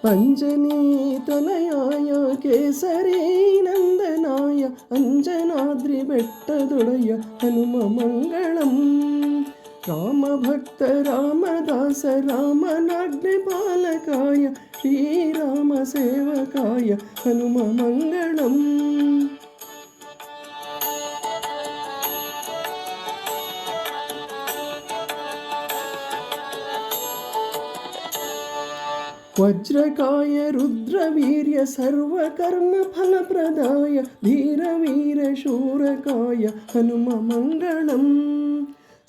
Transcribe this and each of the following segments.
ಅಂಜನೀತನಯಾಯ ಕೇಸರಿ ನಂದನಾಯ ಅಂಜನಾದ್ರಿ ಬೆಟ್ಟದೊಡೆಯ ಹನುಮ ಮಂಗಳಂ. ರಾಮಭಕ್ತ ರಾಮದಾಸ ರಾಮನಾಜ್ಞೆ ಪಾಲಕಾಯ ಶ್ರೀರಾಮ ಸೇವಕಾಯ ಹನುಮ ಮಂಗಳಂ. ವಜ್ರಕಾಯ ರುದ್ರವೀರ್ಯ ಸರ್ವಕರ್ಮ ಫಲಪ್ರದಾಯ ಧೀರವೀರ ಶೂರಕಾಯ ಹನುಮ ಮಂಗಳಂ.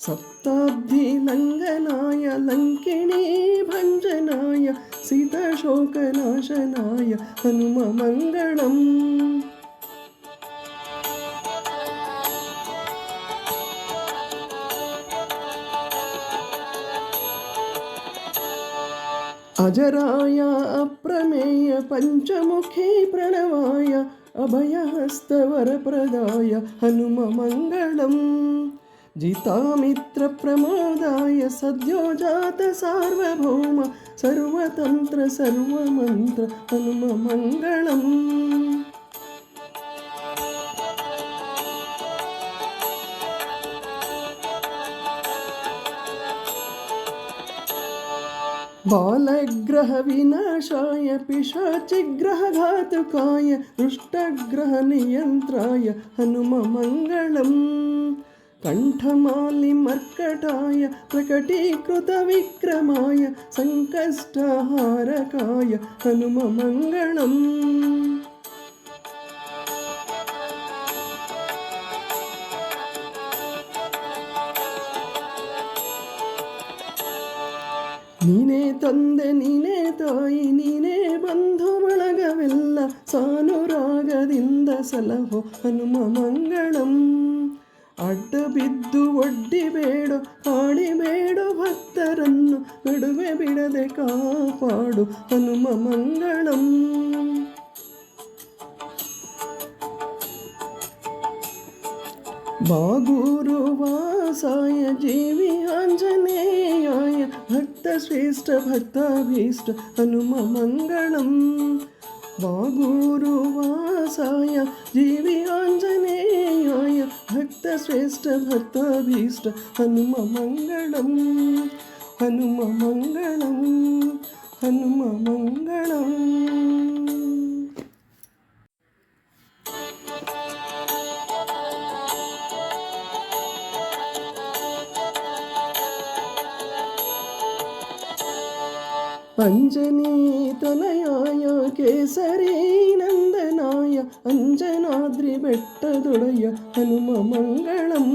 ಸಪ್ತಾಬ್ಧಿ ಲಂಘನಾಯ ಲಂಕಿಣೀ ಭಂಜನಾಯ ಸೀತಾಶೋಕನಾಶನಾಯ ಹನುಮ ಮಂಗಳಂ. ಅಜರಾಯ ಅಪ್ರಮೇಯ ಪಂಚಮುಖಿ ಪ್ರಣವಾಯ ಅಭಯಹಸ್ತವರಪ್ರದಾಯ ಹನುಮ ಮಂಗಳಂ. ಜಿತಾಮಿತ್ರ ಪ್ರಮೋದಾಯ ಸದ್ಯೋಜಾತ ಸಾರ್ವಭೌಮ ಸರ್ವತಂತ್ರ ಸರ್ವಮಂತ್ರ ಹನುಮ ಮಂಗಳಂ. ಬಾಲಗ್ರಹ ವಿನಾಶಾಯ ಪಿಶಾಚಿಗ್ರಹ ಘಾತುಕಾಯ ದುಷ್ಟಗ್ರಹ ನಿಯಂತ್ರಾಯ ಹನುಮ ಮಂಗಳಂ. ಕಂಠಮಾಲಿ ಮರ್ಕಟಾಯ ಪ್ರಕಟೀಕೃತ ವಿಕ್ರಮಾಯ ಸಂಕಷ್ಟಹಾರಕಾಯ ಹನುಮ ಮಂಗಳಂ. ನೀನೇ ತಂದೆ ನೀನೇ ತಾಯಿ ನೀನೇ ಬಂಧು ಬಳಗವೆಲ್ಲ ಸಾನುರಾಗದಿಂದ ಸಲಹೋ ಹನುಮ ಮಂಗಳಂ. ಅಡ್ಡ ಬಿದ್ದು ಒಡ್ಡಿಬೇಡು ಕಾಡಿಬೇಡು ಭಕ್ತರನ್ನು ನಡುವೆ ಬಿಡದೆ ಕಾಪಾಡು ಹನುಮ ಮಂಗಳಂ. ಬಾಗೂರು ವಾಸಾಯ ಜೀವಿ ಆಂಜನೇಯಾಯ ಭಕ್ತ ಶ್ರೇಷ್ಠ ಭಕ್ತಾಭೀಷ್ಟ ಹನುಮ ಮಂಗಳಂ. ಬಾಗೂರು ವಾಸಾಯ ಜೀವಿ ಆಂಜನೇಯಾಯ ಭಕ್ತ ಶ್ರೇಷ್ಠ ಭಕ್ತಾಭೀಷ್ಟ ಹನುಮ ಮಂಗಳಂ. ಹನುಮ ಮಂಗಳಂ ಹನುಮ ಮಂಗಳಂ. ಅಂಜನೀತನಯಾಯ ಕೇಸರಿ ನಂದನಾಯ ಅಂಜನಾದ್ರಿ ಬೆಟ್ಟದೊಡೆಯ ಹನುಮ ಮಂಗಳಂ.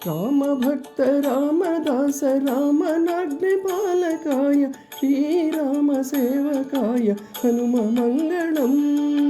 ರಾಮಭಕ್ತ ರಾಮದಾಸ ರಾಮನಾಜ್ಞೆ ಪಾಲಕಾಯ ಶ್ರೀರಾಮ ಸೇವಕಾಯ ಹನುಮ ಮಂಗಳಂ.